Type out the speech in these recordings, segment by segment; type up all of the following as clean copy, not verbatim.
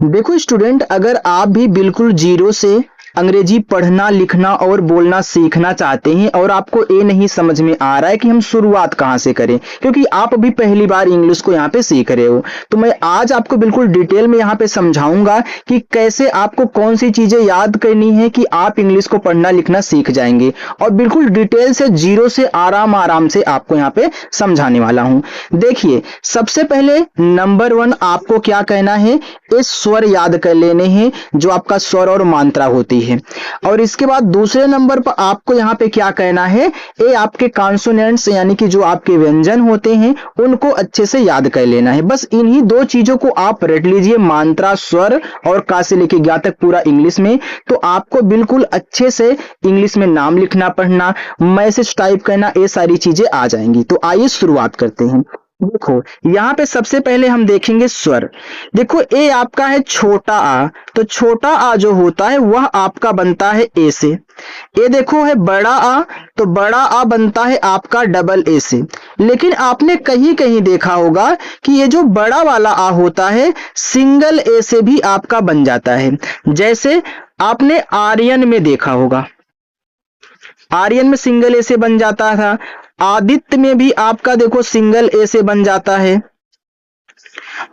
देखो स्टूडेंट, अगर आप भी बिल्कुल जीरो से अंग्रेजी पढ़ना लिखना और बोलना सीखना चाहते हैं और आपको ये नहीं समझ में आ रहा है कि हम शुरुआत कहाँ से करें, क्योंकि आप अभी पहली बार इंग्लिश को यहाँ पे सीख रहे हो, तो मैं आज आपको बिल्कुल डिटेल में यहाँ पे समझाऊंगा कि कैसे आपको कौन सी चीजें याद करनी है कि आप इंग्लिश को पढ़ना लिखना सीख जाएंगे, और बिल्कुल डिटेल से जीरो से आराम आराम से आपको यहाँ पे समझाने वाला हूँ। देखिए, सबसे पहले नंबर 1 आपको क्या कहना है, ये स्वर याद कर लेने हैं जो आपका स्वर और मात्रा होती है। और इसके बाद दूसरे नंबर पर आपको यहाँ पे क्या कहना है, ये आपके कॉन्सोनेंट्स यानी कि जो आपके व्यंजन होते हैं उनको अच्छे से याद कर लेना है। बस इन्हीं दो चीजों को आप रट लीजिए, मात्रा स्वर और का से लेके ज्ञा तक पूरा इंग्लिश में, तो आपको बिल्कुल अच्छे से इंग्लिश में नाम लिखना पढ़ना मैसेज टाइप करना ये सारी चीजें आ जाएंगी। तो आइए शुरुआत करते हैं। देखो यहाँ पे सबसे पहले हम देखेंगे स्वर। देखो ए आपका है छोटा आ, तो छोटा आ जो होता है वह आपका बनता है ए से। ये देखो है बड़ा आ, तो बड़ा आ बनता है आपका डबल ए से। लेकिन आपने कहीं कहीं देखा होगा कि ये जो बड़ा वाला आ होता है सिंगल ए से भी आपका बन जाता है। जैसे आपने आर्यन में देखा होगा, आर्यन में सिंगल ए से बन जाता था। आदित्य में भी आपका देखो सिंगल ए से बन जाता है।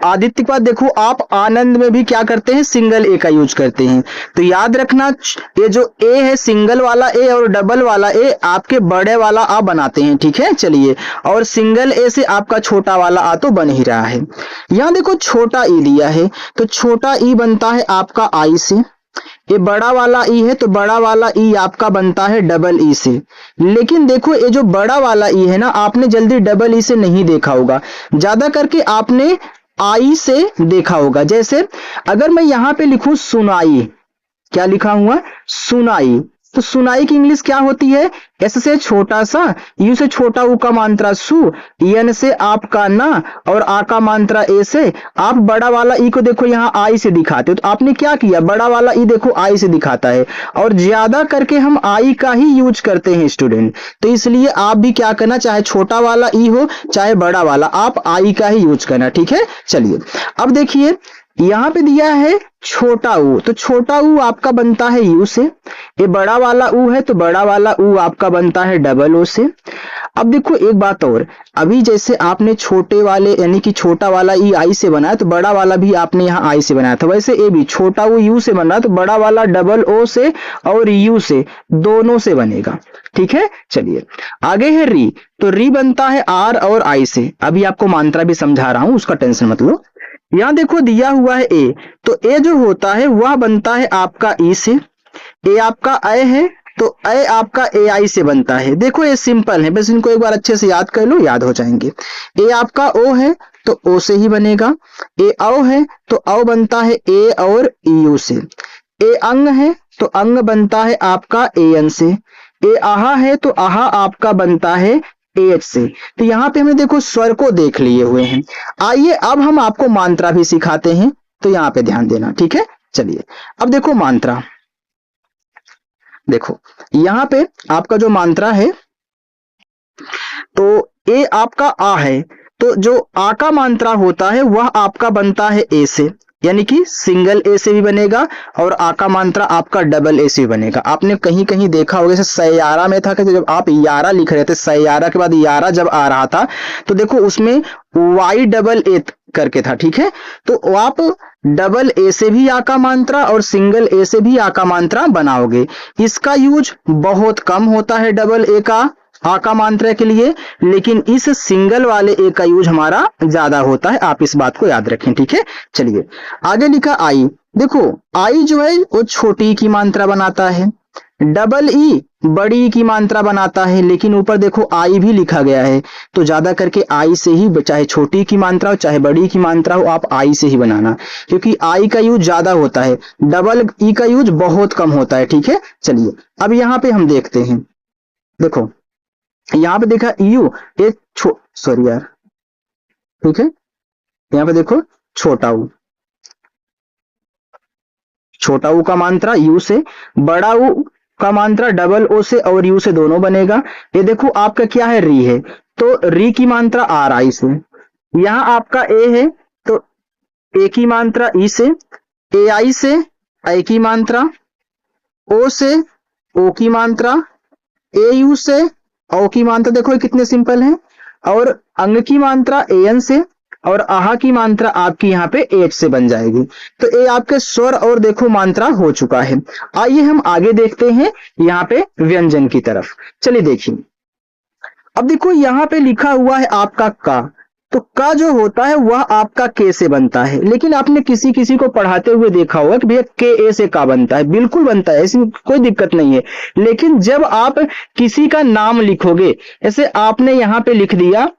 आदित्य के बाद देखो आप आनंद में भी क्या करते हैं, सिंगल ए का यूज करते हैं। तो याद रखना, ये जो ए है सिंगल वाला ए और डबल वाला ए आपके बड़े वाला आ बनाते हैं, ठीक है। चलिए, और सिंगल ए से आपका छोटा वाला आ तो बन ही रहा है। यहां देखो छोटा ई लिया है, तो छोटा ई बनता है आपका आई से। ये बड़ा वाला ई है, तो बड़ा वाला ई आपका बनता है डबल ई से। लेकिन देखो ये जो बड़ा वाला ई है ना, आपने जल्दी डबल ई से नहीं देखा होगा, ज्यादा करके आपने आई से देखा होगा। जैसे अगर मैं यहां पे लिखूं सुनाई, क्या लिखा हुआ, सुनाई, तो सुनाई की इंग्लिश क्या होती है, एस से छोटा सा, यू से छोटा ऊ का मात्रा सु, यन से आपका ना, और आ का मात्रा ए से। आप बड़ा वाला ई को देखो यहाँ आई से दिखाते हो, तो आपने क्या किया, बड़ा वाला ई देखो आई से दिखाता है, और ज्यादा करके हम आई का ही यूज करते हैं स्टूडेंट। तो इसलिए आप भी क्या करना, चाहे छोटा वाला ई हो चाहे बड़ा वाला, आप आई का ही यूज करना, ठीक है। चलिए अब देखिए यहां पे दिया है छोटा ऊ, तो छोटा ऊ आपका बनता है यू से। ये बड़ा वाला ऊ है, तो बड़ा वाला ऊ आपका बनता है डबल ओ से। अब देखो एक बात और, अभी जैसे आपने छोटे वाले यानी कि छोटा वाला ई आई से बनाया, तो बड़ा वाला भी आपने यहाँ आई से बनाया था, वैसे ये भी छोटा ऊ यू से बन रहा है, तो बड़ा वाला डबल ओ से और यू से, दोनों से बनेगा, ठीक है। चलिए आगे है री, तो री बनता है आर और आई से। अभी आपको मात्रा भी समझा रहा हूं, उसका टेंशन मत लो। यहां देखो दिया हुआ है ए, तो ए जो होता है वह बनता है आपका ई से। ए आपका ए है, तो ए आपका ए आई से बनता है। देखो ये सिंपल है, बस इनको एक बार अच्छे से याद कर लो, याद हो जाएंगे। ए आपका ओ है, तो ओ से ही बनेगा। ए औ है, तो औ बनता है ए और यू से। ए अंग है, तो अंग बनता है आपका ए एन से। ए आहा है, तो आहा आपका बनता है एच से। तो यहाँ पे हमें देखो स्वर को देख लिए हुए हैं। आइए अब हम आपको मात्रा भी सिखाते हैं, तो यहाँ पे ध्यान देना, ठीक है। चलिए अब देखो मात्रा, देखो यहाँ पे आपका जो मात्रा है, तो ए आपका आ है, तो जो आ का मात्रा होता है वह आपका बनता है ए से, यानी कि सिंगल ए से भी बनेगा, और आ का मात्रा आपका डबल ए से भी बनेगा। आपने कहीं कहीं देखा होगा, जैसे सैयारा में था कि जब आप यारा लिख रहे थे, सैयारा के बाद यारा जब आ रहा था, तो देखो उसमें वाई डबल ए करके था, ठीक है। तो आप डबल ए से भी आ का मात्रा और सिंगल ए से भी आ का मात्रा बनाओगे। इसका यूज बहुत कम होता है डबल ए का आ का मात्रा के लिए, लेकिन इस सिंगल वाले ए का यूज हमारा ज्यादा होता है, आप इस बात को याद रखें, ठीक है। चलिए आगे लिखा आई, देखो आई जो है वो छोटी की मात्रा बनाता है, डबल ई बड़ी की मात्रा बनाता है, लेकिन ऊपर देखो आई भी लिखा गया है, तो ज्यादा करके आई से ही, चाहे छोटी की मात्रा हो चाहे बड़ी की मात्रा हो, आप आई से ही बनाना, क्योंकि आई का यूज ज्यादा होता है, डबल ई का यूज बहुत कम होता है, ठीक है। चलिए अब यहाँ पे हम देखते हैं, देखो यहाँ पे देखा यू, ये सॉरी यार, ठीक है। यहाँ पे देखो छोटा ऊ, छोटा ऊ का मात्रा यू से, बड़ा ऊ का मात्रा डबल ओ से और यू से दोनों बनेगा। ये देखो आपका क्या है, री है, तो री की मात्रा आर आई से। यहाँ आपका ए है, तो ए की मात्रा ई से, AI से ऐ की मात्रा, O से ओ की मात्रा, AU से औ की मात्रा, देखो ये कितने सिंपल हैं, और अंग की मात्रा AN से, और आहा की मात्रा आपकी यहाँ पे H से बन जाएगी। तो ये आपके स्वर और देखो मात्रा हो चुका है। आइए हम आगे देखते हैं यहाँ पे व्यंजन की तरफ। चलिए देखिए, अब देखो यहाँ पे लिखा हुआ है आपका का, तो का जो होता है वह आपका के से बनता है, लेकिन आपने किसी किसी को पढ़ाते हुए देखा होगा कि भैया के ए से का बनता है। बिल्कुल बनता है, इसमें कोई दिक्कत नहीं है। लेकिन जब आप किसी का नाम लिखोगे, जैसे आपने यहाँ पे लिख दिया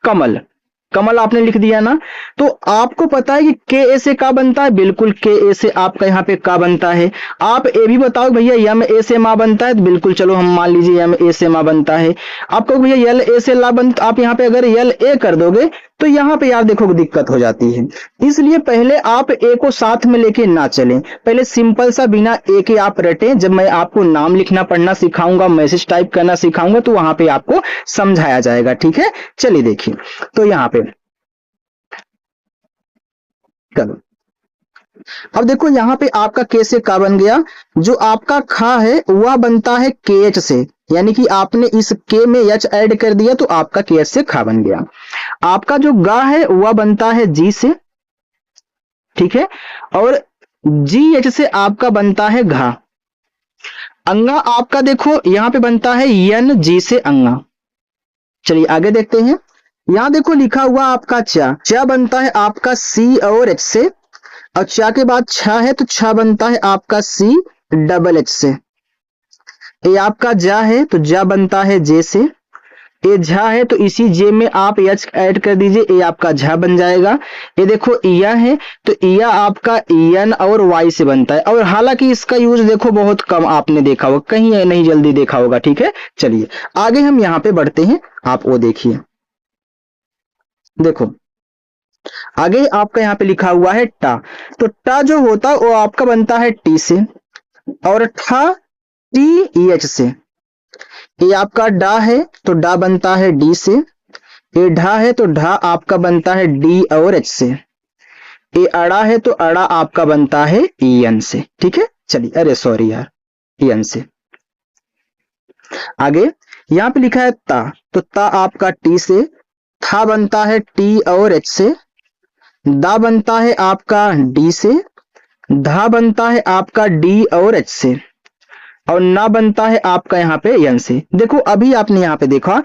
कमल, कमल आपने लिख दिया ना, तो आपको पता है कि के ए से का बनता है, बिल्कुल के ए से आपका यहाँ पे का बनता है। आप ए भी बताओ भैया यम ए से माँ बनता है, तो बिल्कुल चलो हम मान लीजिए यम ए से माँ बनता है। आपको भैया यल ए से ला बनता, आप यहाँ पे अगर यल ए कर दोगे तो यहाँ पे यार देखो दिक्कत हो जाती है। इसलिए पहले आप ए को साथ में लेके ना चलें, पहले सिंपल सा बिना ए के आप रटें। जब मैं आपको नाम लिखना पढ़ना सिखाऊंगा, मैसेज टाइप करना सिखाऊंगा, तो वहां पे आपको समझाया जाएगा, ठीक है। चलिए देखिए, तो यहाँ पे चलो, अब देखो यहाँ पे आपका के से का बन गया, जो आपका खा है वह बनता है के एच से, यानी कि आपने इस के में एच ऐड कर दिया तो आपका के एच से खा बन गया। आपका जो गा है वह बनता है जी से, ठीक है, और जी एच से आपका बनता है घा। अंगा आपका देखो यहाँ पे बनता है यन जी से अंगा। चलिए आगे देखते हैं, यहां देखो लिखा हुआ आपका चा, चा बनता है आपका सी और एच से, और चा के बाद छा है तो छा बनता है आपका सी डबल एच से। ये आपका जा है तो जा बनता है जे से, ये झा है तो इसी जे में आप एच ऐड कर दीजिए, ये आपका झा बन जाएगा। ये देखो इया है तो इया आपका ईएन और वाई से बनता है, और हालांकि इसका यूज देखो बहुत कम आपने देखा होगा, कहीं नहीं जल्दी देखा होगा, ठीक है। चलिए आगे हम यहाँ पे बढ़ते हैं, आप वो देखिए, देखो आगे आपका यहाँ पे लिखा हुआ है टा, तो टा जो होता है वो आपका बनता है टी से, और ठा टी एच से। ये आपका डा है तो डा बनता है डी से, ये ढा है तो ढा आपका बनता है डी और एच से, ये अड़ा है तो अड़ा आपका बनता है ईएन से, ठीक है। चलिए, अरे सॉरी यार, ईएन से। आगे यहाँ पे लिखा है ता, तो ता आपका टी से, था बनता है टी और एच से, दा बनता है आपका डी से, धा बनता है आपका डी और एच से, और ना बनता है आपका यहाँ पे एन से। देखो अभी आपने यहाँ पे देखा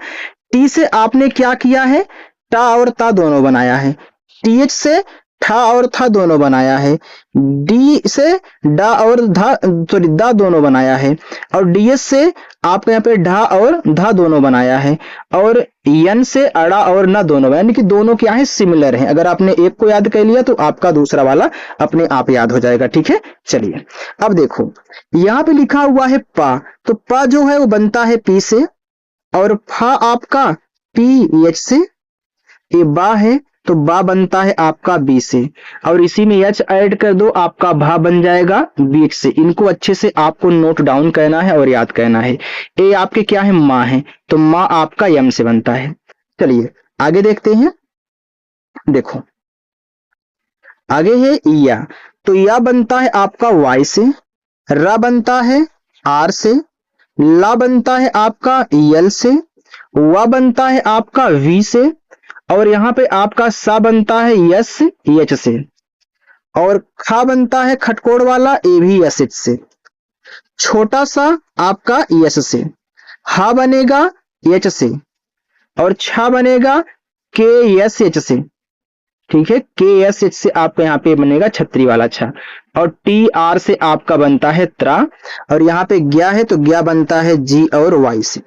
टी से आपने क्या किया है, टा और ता दोनों बनाया है, टीएच से ठा और था दोनों बनाया है, डी से डा और धा सॉरी दा दोनों बनाया है, और डीएस से आपके यहाँ पे ढा और धा दोनों बनाया है, और यन से अड़ा और ना दोनों, यानी कि दोनों क्या है, सिमिलर हैं। अगर आपने एक को याद कर लिया तो आपका दूसरा वाला अपने आप याद हो जाएगा, ठीक है। चलिए अब देखो यहाँ पे लिखा हुआ है पा, तो पा जो है वो बनता है पी से, और फा आपका पी एच से, ये बा है तो बा बनता है आपका बी से, और इसी में एच ऐड कर दो आपका भा बन जाएगा बी से। इनको अच्छे से आपको नोट डाउन करना है और याद करना है। ए आपके क्या है, माँ है, तो माँ आपका यम से बनता है। चलिए आगे देखते हैं, देखो आगे है या, तो या बनता है आपका वाई से, रा बनता है आर से, ला बनता है आपका यल से, वा बनता है आपका वी से, और यहाँ पे आपका सा बनता है यस एच से, और खा बनता है खटकोड़ वाला ए भी एस एच से, छोटा सा आपका यस से, हा बनेगा एच से, और छा बनेगा के एस एच से, ठीक है। के एस एच से आपका यहाँ पे बनेगा छतरी वाला छा, और टी आर से आपका बनता है त्रा, और यहाँ पे ग्या है तो ग्या बनता है जी और वाई से।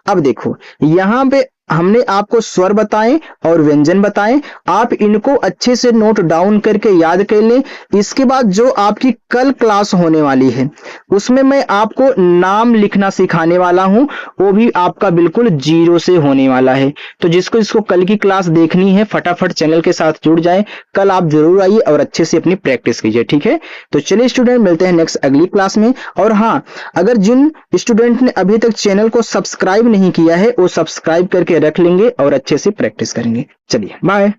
अब देखो यहाँ पे हमने आपको स्वर बताए और व्यंजन बताए, आप इनको अच्छे से नोट डाउन करके याद कर लें। इसके बाद जो आपकी कल क्लास होने वाली है उसमें मैं आपको नाम लिखना सिखाने वाला हूं, वो भी आपका बिल्कुल जीरो से होने वाला है। तो जिसको इसको कल की क्लास देखनी है फटाफट चैनल के साथ जुड़ जाएं, कल आप जरूर आइए और अच्छे से अपनी प्रैक्टिस कीजिए, ठीक है। तो चलिए स्टूडेंट, मिलते हैं नेक्स्ट अगली क्लास में। और हाँ, अगर जिन स्टूडेंट ने अभी तक चैनल को सब्सक्राइब नहीं किया है वो सब्सक्राइब करके रख लेंगे और अच्छे से प्रैक्टिस करेंगे। चलिए बाय।